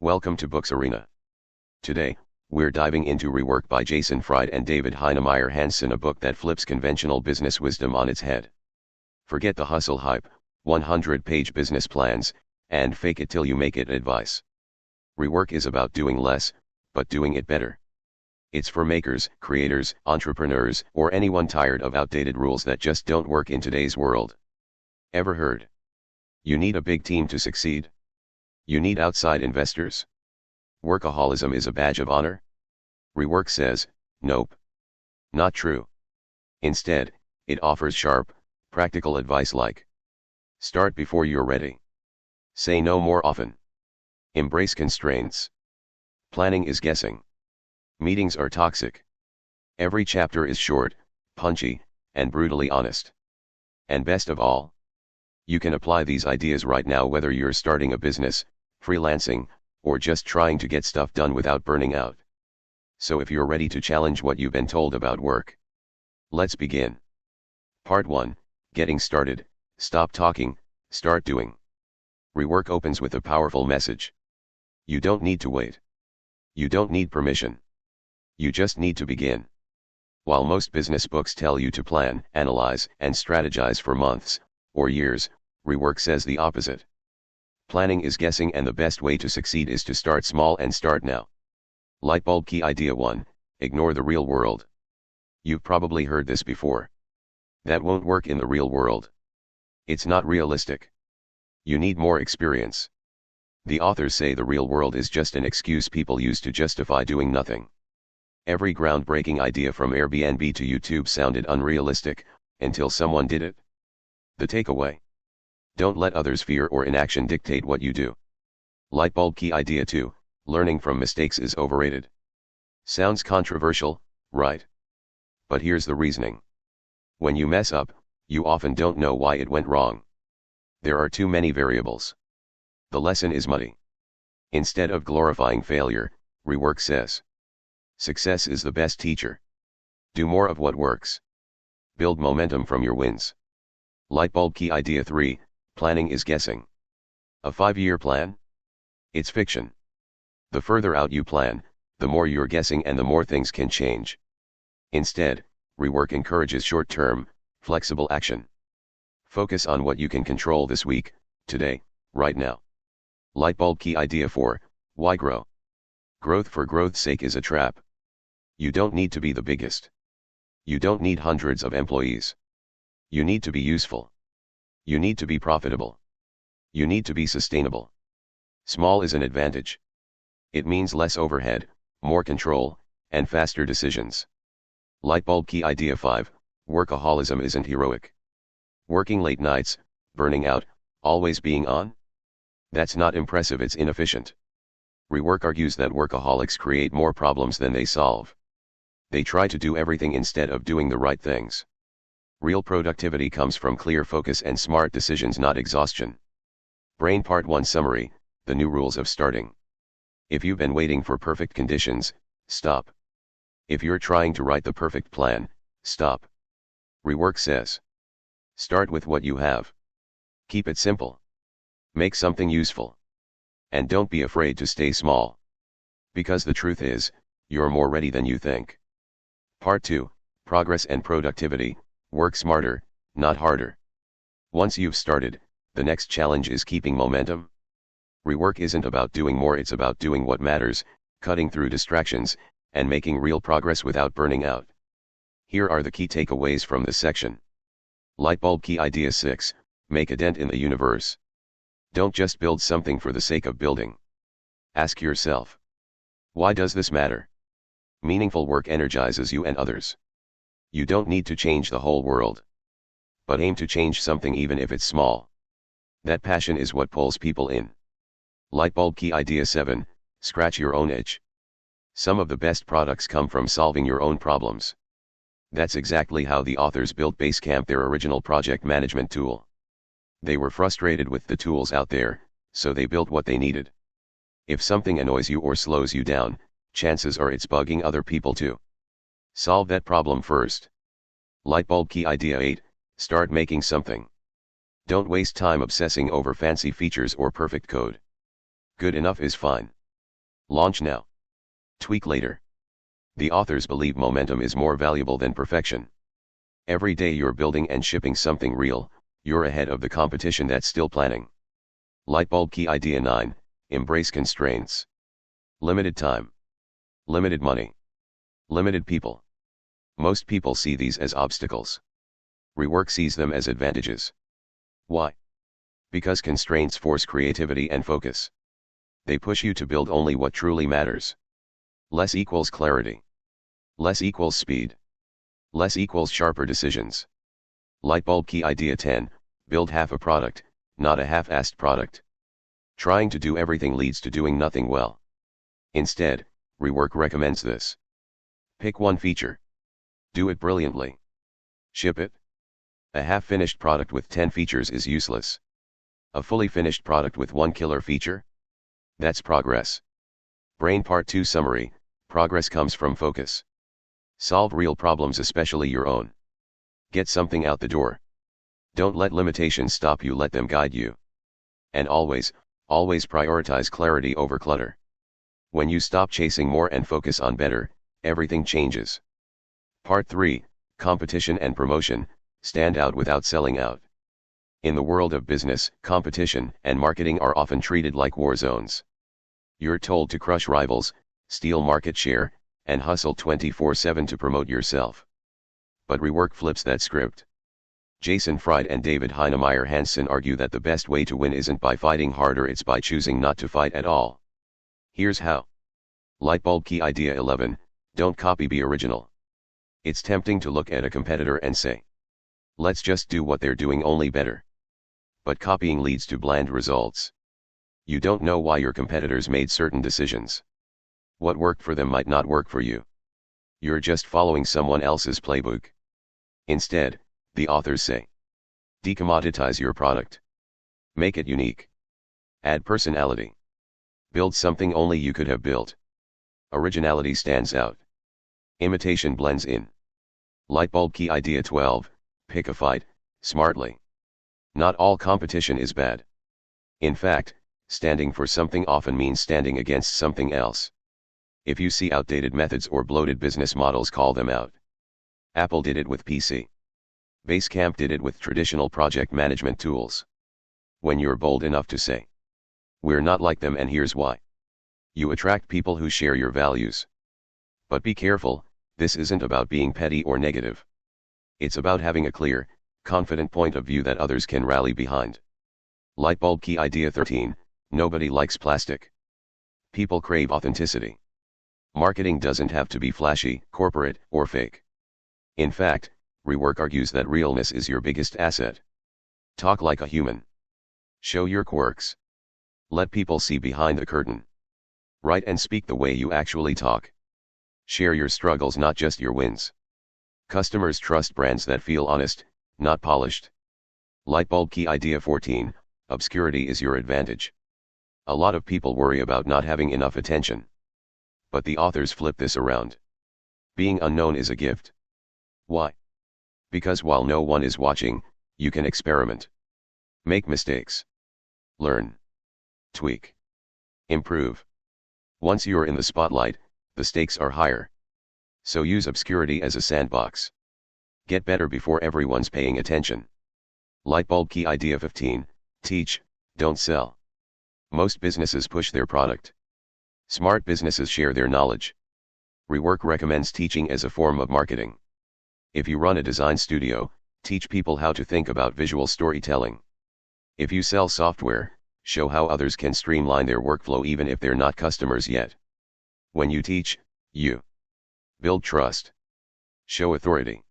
Welcome to Books Arena. Today, we're diving into Rework by Jason Fried and David Heinemeier Hansson, a book that flips conventional business wisdom on its head. Forget the hustle hype, 100-page business plans, and fake it till you make it advice. Rework is about doing less, but doing it better. It's for makers, creators, entrepreneurs, or anyone tired of outdated rules that just don't work in today's world. Ever heard? You need a big team to succeed? You need outside investors? Workaholism is a badge of honor? Rework says, nope. Not true. Instead, it offers sharp, practical advice like: start before you're ready. Say no more often. Embrace constraints. Planning is guessing. Meetings are toxic. Every chapter is short, punchy, and brutally honest. And best of all, you can apply these ideas right now whether you're starting a business, freelancing, or just trying to get stuff done without burning out. So if you're ready to challenge what you've been told about work, let's begin. Part 1, Getting Started. Stop talking, start doing. Rework opens with a powerful message. You don't need to wait. You don't need permission. You just need to begin. While most business books tell you to plan, analyze, and strategize for months, or years, Rework says the opposite. Planning is guessing, and the best way to succeed is to start small and start now. Lightbulb key idea 1, ignore the real world. You've probably heard this before. That won't work in the real world. It's not realistic. You need more experience. The authors say the real world is just an excuse people use to justify doing nothing. Every groundbreaking idea from Airbnb to YouTube sounded unrealistic, until someone did it. The takeaway: don't let others' fear or inaction dictate what you do. Lightbulb key idea 2, learning from mistakes is overrated. Sounds controversial, right? But here's the reasoning. When you mess up, you often don't know why it went wrong. There are too many variables. The lesson is muddy. Instead of glorifying failure, Rework says, success is the best teacher. Do more of what works. Build momentum from your wins. Lightbulb key idea 3, planning is guessing. A 5-year plan? It's fiction. The further out you plan, the more you're guessing and the more things can change. Instead, Rework encourages short-term, flexible action. Focus on what you can control this week, today, right now. Lightbulb key idea 4, why grow? Growth for growth's sake is a trap. You don't need to be the biggest. You don't need hundreds of employees. You need to be useful. You need to be profitable. You need to be sustainable. Small is an advantage. It means less overhead, more control, and faster decisions. Lightbulb key idea 5, workaholism isn't heroic. Working late nights, burning out, always being on? That's not impressive, it's inefficient. Rework argues that workaholics create more problems than they solve. They try to do everything instead of doing the right things. Real productivity comes from clear focus and smart decisions, not exhaustion. Brain Part 1 Summary, the new rules of starting. If you've been waiting for perfect conditions, stop. If you're trying to write the perfect plan, stop. Rework says, start with what you have. Keep it simple. Make something useful. And don't be afraid to stay small. Because the truth is, you're more ready than you think. Part 2, Progress and Productivity. Work smarter, not harder. Once you've started, the next challenge is keeping momentum. Rework isn't about doing more, it's about doing what matters, cutting through distractions, and making real progress without burning out. Here are the key takeaways from this section. Lightbulb key idea 6, make a dent in the universe. Don't just build something for the sake of building. Ask yourself, why does this matter? Meaningful work energizes you and others. You don't need to change the whole world. But aim to change something even if it's small. That passion is what pulls people in. Lightbulb key idea 7, scratch your own itch. Some of the best products come from solving your own problems. That's exactly how the authors built Basecamp, their original project management tool. They were frustrated with the tools out there, so they built what they needed. If something annoys you or slows you down, chances are it's bugging other people too. Solve that problem first. Lightbulb key idea 8, start making something. Don't waste time obsessing over fancy features or perfect code. Good enough is fine. Launch now. Tweak later. The authors believe momentum is more valuable than perfection. Every day you're building and shipping something real, you're ahead of the competition that's still planning. Lightbulb key idea 9, embrace constraints. Limited time. Limited money. Limited people. Most people see these as obstacles. Rework sees them as advantages. Why? Because constraints force creativity and focus. They push you to build only what truly matters. Less equals clarity. Less equals speed. Less equals sharper decisions. Lightbulb key idea 10, build half a product, not a half-assed product. Trying to do everything leads to doing nothing well. Instead, Rework recommends this. Pick one feature. Do it brilliantly. Ship it. A half-finished product with 10 features is useless. A fully finished product with one killer feature? That's progress. Brain Part 2 Summary, progress comes from focus. Solve real problems, especially your own. Get something out the door. Don't let limitations stop you, let them guide you. And always prioritize clarity over clutter. When you stop chasing more and focus on better, everything changes. Part 3, Competition and Promotion, stand out without selling out. In the world of business, competition and marketing are often treated like war zones. You're told to crush rivals, steal market share, and hustle 24/7 to promote yourself. But Rework flips that script. Jason Fried and David Heinemeier Hansson argue that the best way to win isn't by fighting harder, it's by choosing not to fight at all. Here's how. Lightbulb key idea 11, don't copy, be original. It's tempting to look at a competitor and say, let's just do what they're doing, only better. But copying leads to bland results. You don't know why your competitors made certain decisions. What worked for them might not work for you. You're just following someone else's playbook. Instead, the authors say, decommoditize your product. Make it unique. Add personality. Build something only you could have built. Originality stands out. Imitation blends in. Lightbulb key idea 12, pick a fight, smartly. Not all competition is bad. In fact, standing for something often means standing against something else. If you see outdated methods or bloated business models, call them out. Apple did it with PC. Basecamp did it with traditional project management tools. When you're bold enough to say, we're not like them and here's why, you attract people who share your values. But be careful, this isn't about being petty or negative. It's about having a clear, confident point of view that others can rally behind. Lightbulb key idea 13, nobody likes plastic. People crave authenticity. Marketing doesn't have to be flashy, corporate, or fake. In fact, Rework argues that realness is your biggest asset. Talk like a human. Show your quirks. Let people see behind the curtain. Write and speak the way you actually talk. Share your struggles, not just your wins. Customers trust brands that feel honest, not polished. Lightbulb key idea 14, obscurity is your advantage. A lot of people worry about not having enough attention. But the authors flip this around. Being unknown is a gift. Why? Because while no one is watching, you can experiment. Make mistakes. Learn. Tweak. Improve. Once you're in the spotlight, the stakes are higher. So use obscurity as a sandbox. Get better before everyone's paying attention. Lightbulb key idea 15, teach, don't sell. Most businesses push their product. Smart businesses share their knowledge. Rework recommends teaching as a form of marketing. If you run a design studio, teach people how to think about visual storytelling. If you sell software, show how others can streamline their workflow even if they're not customers yet. When you teach, you build trust. Show authority.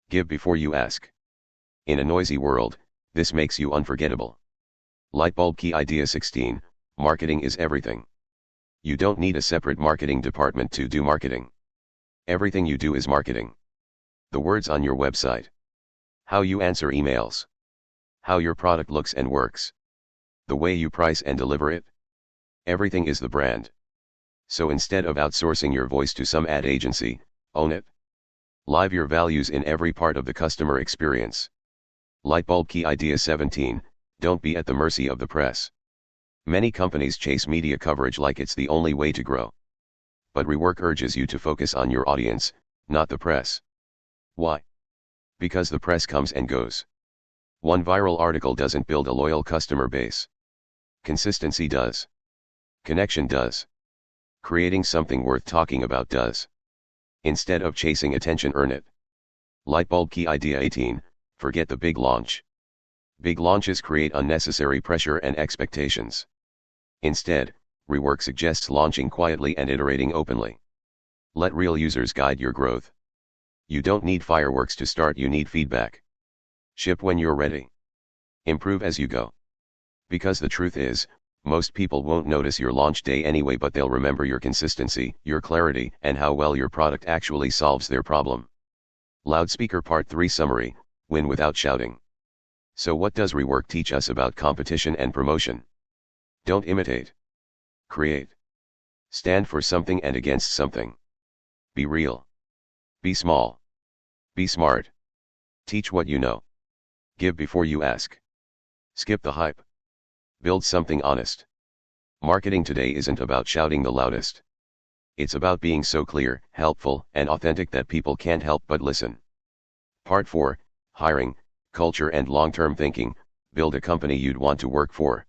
Give before you ask. In a noisy world, this makes you unforgettable. Lightbulb key idea 16, marketing is everything. You don't need a separate marketing department to do marketing. Everything you do is marketing. The words on your website. How you answer emails. How your product looks and works. The way you price and deliver it. Everything is the brand. So instead of outsourcing your voice to some ad agency, own it. Live your values in every part of the customer experience. Lightbulb key idea 17, don't be at the mercy of the press. Many companies chase media coverage like it's the only way to grow. But rework urges you to focus on your audience, not the press. Why? Because the press comes and goes. One viral article doesn't build a loyal customer base. Consistency does. Connection does. Creating something worth talking about does. Instead of chasing attention, earn it. Lightbulb key idea 18, forget the big launch. Big launches create unnecessary pressure and expectations. Instead, rework suggests launching quietly and iterating openly. Let real users guide your growth. You don't need fireworks to start, you need feedback. Ship when you're ready. Improve as you go. Because the truth is, most people won't notice your launch day anyway, but they'll remember your consistency, your clarity, and how well your product actually solves their problem. Loudspeaker Part 3 Summary, win without shouting. So what does rework teach us about competition and promotion? Don't imitate. Create. Stand for something and against something. Be real. Be small. Be smart. Teach what you know. Give before you ask. Skip the hype. Build something honest. Marketing today isn't about shouting the loudest. It's about being so clear, helpful, and authentic that people can't help but listen. Part 4, Hiring, Culture and Long-Term Thinking, build a company you'd want to work for.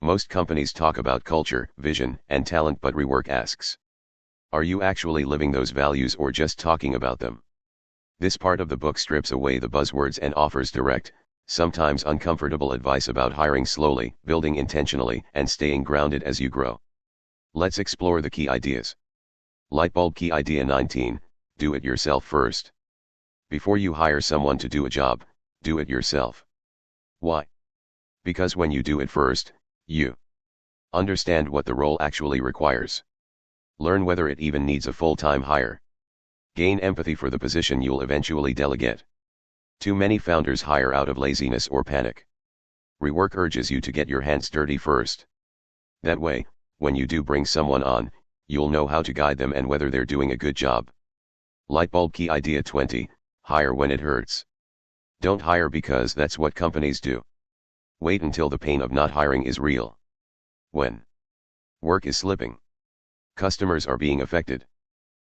Most companies talk about culture, vision, and talent, but rework asks, are you actually living those values or just talking about them? This part of the book strips away the buzzwords and offers direct, sometimes uncomfortable advice about hiring slowly, building intentionally, and staying grounded as you grow. Let's explore the key ideas. Lightbulb key idea 19, do it yourself first. Before you hire someone to do a job, do it yourself. Why? Because when you do it first, you understand what the role actually requires. Learn whether it even needs a full-time hire. Gain empathy for the position you'll eventually delegate. Too many founders hire out of laziness or panic. Rework urges you to get your hands dirty first. That way, when you do bring someone on, you'll know how to guide them and whether they're doing a good job. Lightbulb key idea 20, hire when it hurts. Don't hire because that's what companies do. Wait until the pain of not hiring is real. When work is slipping, customers are being affected,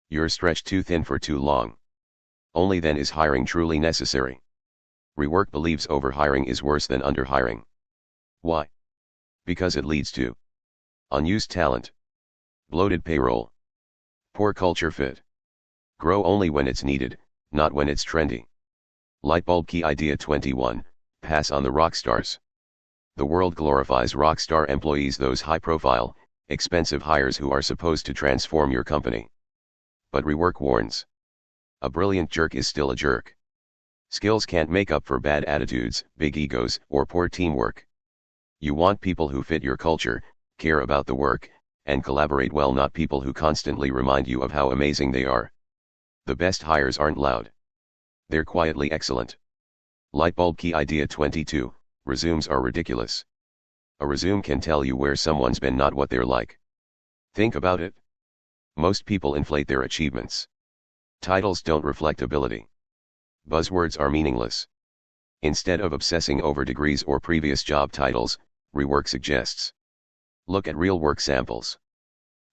you're stretched too thin for too long. Only then is hiring truly necessary. Rework believes overhiring is worse than underhiring. Why? Because it leads to unused talent, bloated payroll, poor culture fit. Grow only when it's needed, not when it's trendy. Lightbulb key idea 21, pass on the rock stars. The world glorifies rock star employees, those high-profile, expensive hires who are supposed to transform your company. But rework warns, a brilliant jerk is still a jerk. Skills can't make up for bad attitudes, big egos, or poor teamwork. You want people who fit your culture, care about the work, and collaborate well, not people who constantly remind you of how amazing they are. The best hires aren't loud. They're quietly excellent. Lightbulb key idea 22, resumes are ridiculous. A resume can tell you where someone's been, not what they're like. Think about it. Most people inflate their achievements. Titles don't reflect ability. Buzzwords are meaningless. Instead of obsessing over degrees or previous job titles, rework suggests, look at real work samples.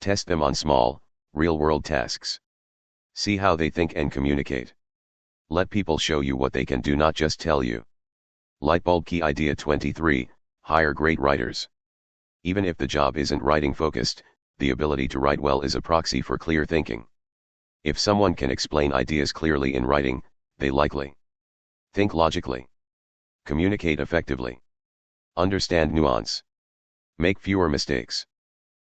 Test them on small, real-world tasks. See how they think and communicate. Let people show you what they can do, not just tell you. Lightbulb key idea 23, hire great writers. Even if the job isn't writing focused, the ability to write well is a proxy for clear thinking. If someone can explain ideas clearly in writing, they likely think logically, communicate effectively, understand nuance, make fewer mistakes.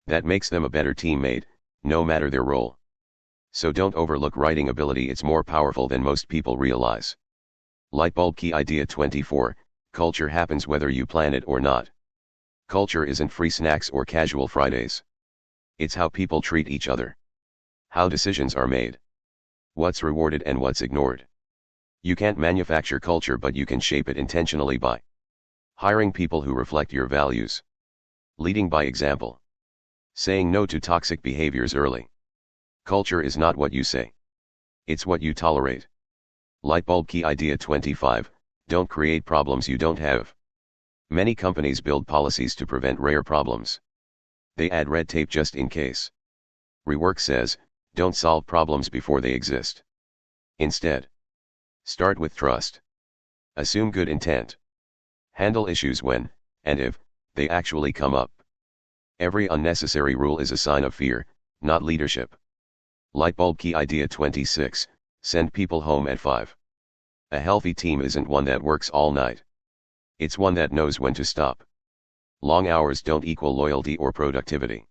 That makes them a better teammate, no matter their role. So don't overlook writing ability, it's more powerful than most people realize. Lightbulb key idea 24, culture happens whether you plan it or not. Culture isn't free snacks or casual Fridays. It's how people treat each other, how decisions are made, what's rewarded and what's ignored. You can't manufacture culture, but you can shape it intentionally by hiring people who reflect your values, leading by example, saying no to toxic behaviors early. Culture is not what you say, it's what you tolerate. Lightbulb key idea 25, don't create problems you don't have. Many companies build policies to prevent rare problems. They add red tape just in case. Rework says, don't solve problems before they exist. Instead, start with trust. Assume good intent. Handle issues when, and if, they actually come up. Every unnecessary rule is a sign of fear, not leadership. Lightbulb key idea 26, send people home at 5. A healthy team isn't one that works all night. It's one that knows when to stop. Long hours don't equal loyalty or productivity.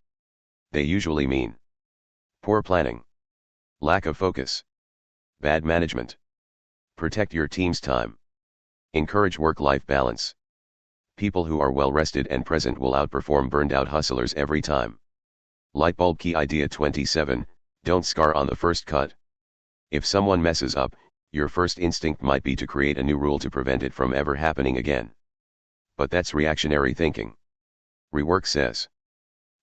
They usually mean poor planning, lack of focus, bad management. Protect your team's time. Encourage work-life balance. People who are well rested and present will outperform burned-out hustlers every time. Lightbulb key idea 27, don't scar on the first cut. If someone messes up, your first instinct might be to create a new rule to prevent it from ever happening again. But that's reactionary thinking. Rework says,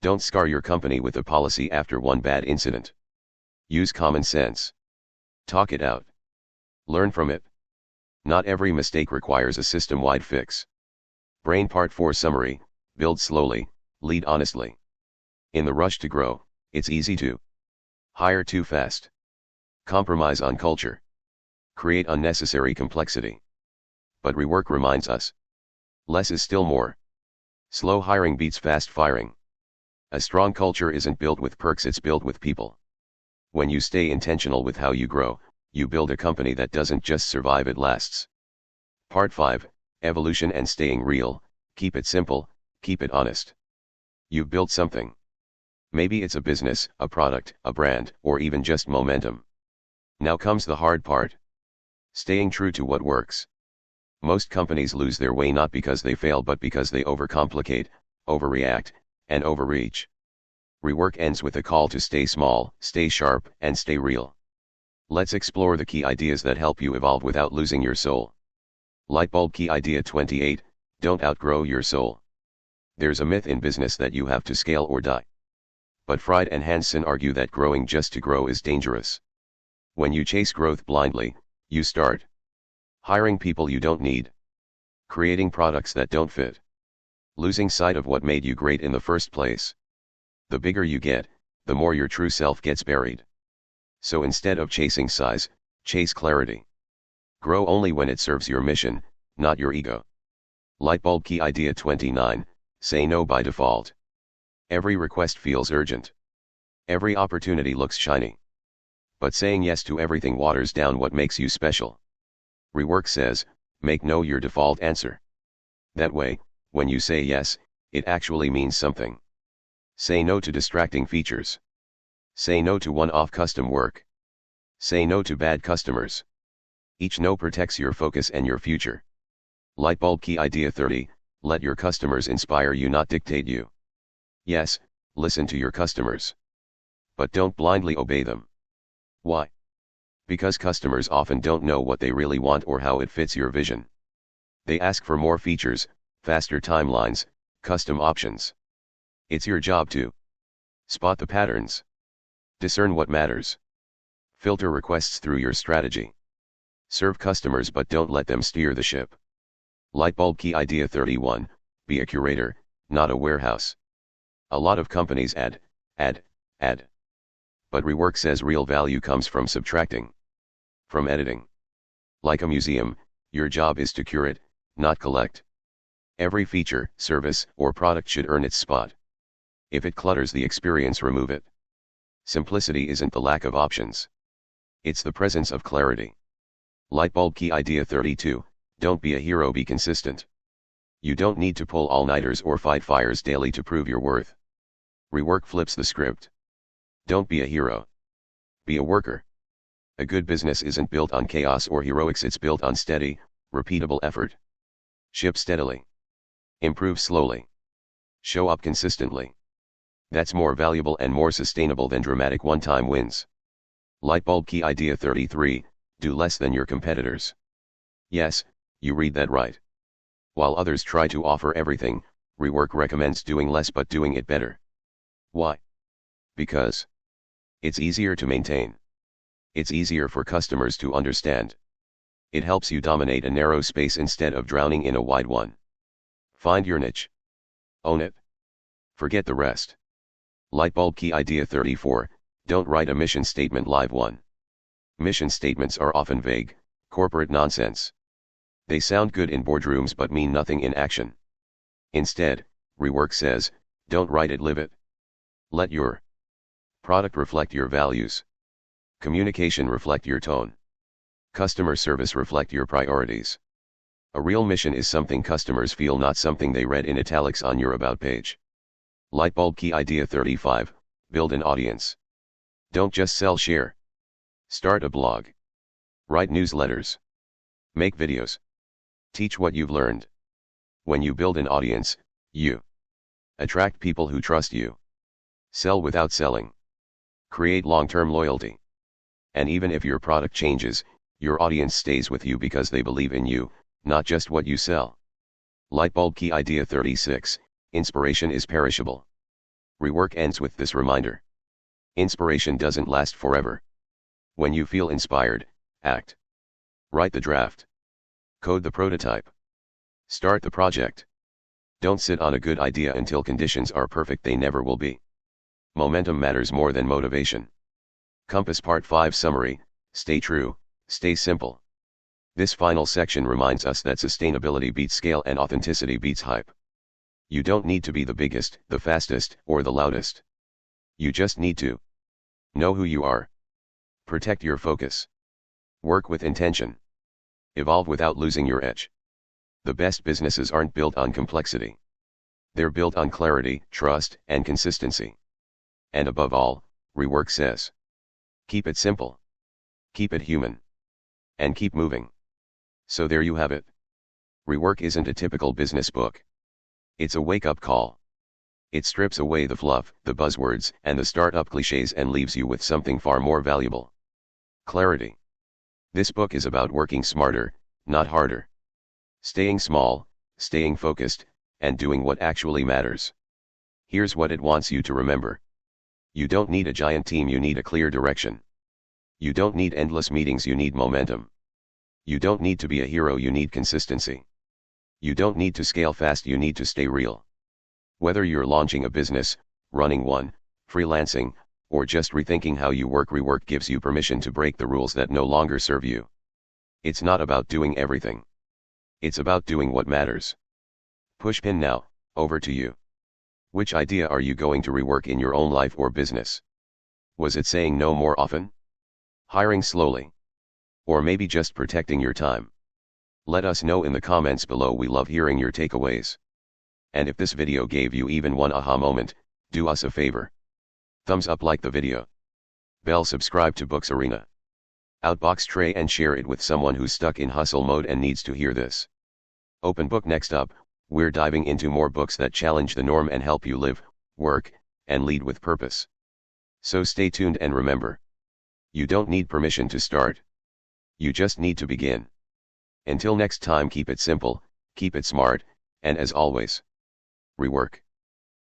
don't scar your company with a policy after one bad incident. Use common sense. Talk it out. Learn from it. Not every mistake requires a system-wide fix. Brain Part 4 Summary, build slowly, lead honestly. In the rush to grow, it's easy to hire too fast. Compromise on culture. Create unnecessary complexity. But Rework reminds us, less is still more. Slow hiring beats fast firing. A strong culture isn't built with perks, it's built with people. When you stay intentional with how you grow, you build a company that doesn't just survive, it lasts. Part 5, Evolution and Staying Real, keep it simple, keep it honest. You've built something. Maybe it's a business, a product, a brand, or even just momentum. Now comes the hard part. Staying true to what works. Most companies lose their way not because they fail but because they overcomplicate, overreact, and overreach. Rework ends with a call to stay small, stay sharp, and stay real. Let's explore the key ideas that help you evolve without losing your soul. Lightbulb key idea 28, don't outgrow your soul. There's a myth in business that you have to scale or die. But Fried and Hansen argue that growing just to grow is dangerous. When you chase growth blindly, you start hiring people you don't need, creating products that don't fit, losing sight of what made you great in the first place. The bigger you get, the more your true self gets buried. So instead of chasing size, chase clarity. Grow only when it serves your mission, not your ego. Lightbulb key idea 29, say no by default. Every request feels urgent. Every opportunity looks shiny. But saying yes to everything waters down what makes you special. Rework says, make no your default answer. That way, when you say yes, it actually means something. Say no to distracting features. Say no to one-off custom work. Say no to bad customers. Each no protects your focus and your future. Lightbulb key idea 30, let your customers inspire you, not dictate you. Yes, listen to your customers. But don't blindly obey them. Why? Because customers often don't know what they really want or how it fits your vision. They ask for more features, faster timelines, custom options. It's your job to spot the patterns. Discern what matters. Filter requests through your strategy. Serve customers but don't let them steer the ship. Lightbulb key idea 31, be a curator, not a warehouse. A lot of companies add. But Rework says real value comes from subtracting. From editing. Like a museum, your job is to curate, not collect. Every feature, service, or product should earn its spot. If it clutters the experience, remove it. Simplicity isn't the lack of options. It's the presence of clarity. Lightbulb key idea 32, don't be a hero, be consistent. You don't need to pull all-nighters or fight fires daily to prove your worth. Rework flips the script. Don't be a hero. Be a worker. A good business isn't built on chaos or heroics, it's built on steady, repeatable effort. Ship steadily. Improve slowly. Show up consistently. That's more valuable and more sustainable than dramatic one-time wins. Lightbulb key idea 33, do less than your competitors. Yes, you read that right. While others try to offer everything, Rework recommends doing less but doing it better. Why? Because it's easier to maintain. It's easier for customers to understand. It helps you dominate a narrow space instead of drowning in a wide one. Find your niche. Own it. Forget the rest. Lightbulb key idea 34, don't write a mission statement live 1. Mission statements are often vague, corporate nonsense. They sound good in boardrooms but mean nothing in action. Instead, Rework says, don't write it, live it. Let your product reflect your values. Communication reflect your tone. Customer service reflect your priorities. A real mission is something customers feel, not something they read in italics on your about page. Lightbulb key idea 35, build an audience. Don't just sell, share. Start a blog. Write newsletters. Make videos. Teach what you've learned. When you build an audience, you attract people who trust you. Sell without selling. Create long-term loyalty. And even if your product changes, your audience stays with you because they believe in you, not just what you sell. Lightbulb key idea 36, inspiration is perishable. Rework ends with this reminder. Inspiration doesn't last forever. When you feel inspired, act. Write the draft. Code the prototype. Start the project. Don't sit on a good idea until conditions are perfect, they never will be. Momentum matters more than motivation. Compass Part 5 Summary, stay true, stay simple. This final section reminds us that sustainability beats scale and authenticity beats hype. You don't need to be the biggest, the fastest, or the loudest. You just need to know who you are. Protect your focus. Work with intention. Evolve without losing your edge. The best businesses aren't built on complexity. They're built on clarity, trust, and consistency. And above all, Rework says, keep it simple. Keep it human. And keep moving. So there you have it. Rework isn't a typical business book. It's a wake-up call. It strips away the fluff, the buzzwords, and the startup cliches and leaves you with something far more valuable. Clarity. This book is about working smarter, not harder. Staying small, staying focused, and doing what actually matters. Here's what it wants you to remember. You don't need a giant team, you need a clear direction. You don't need endless meetings, you need momentum. You don't need to be a hero, you need consistency. You don't need to scale fast, you need to stay real. Whether you're launching a business, running one, freelancing, or just rethinking how you work, Rework gives you permission to break the rules that no longer serve you. It's not about doing everything. It's about doing what matters. Pushpin now, over to you. Which idea are you going to rework in your own life or business? Was it saying no more often? Hiring slowly? Or maybe just protecting your time? Let us know in the comments below, we love hearing your takeaways. And if this video gave you even one aha moment, do us a favor. Thumbs up, like the video. Bell, subscribe to Books Arena. Outbox tray and share it with someone who's stuck in hustle mode and needs to hear this. Open book. Next up, we're diving into more books that challenge the norm and help you live, work, and lead with purpose. So stay tuned and remember, you don't need permission to start. You just need to begin. Until next time, keep it simple, keep it smart, and as always, rework.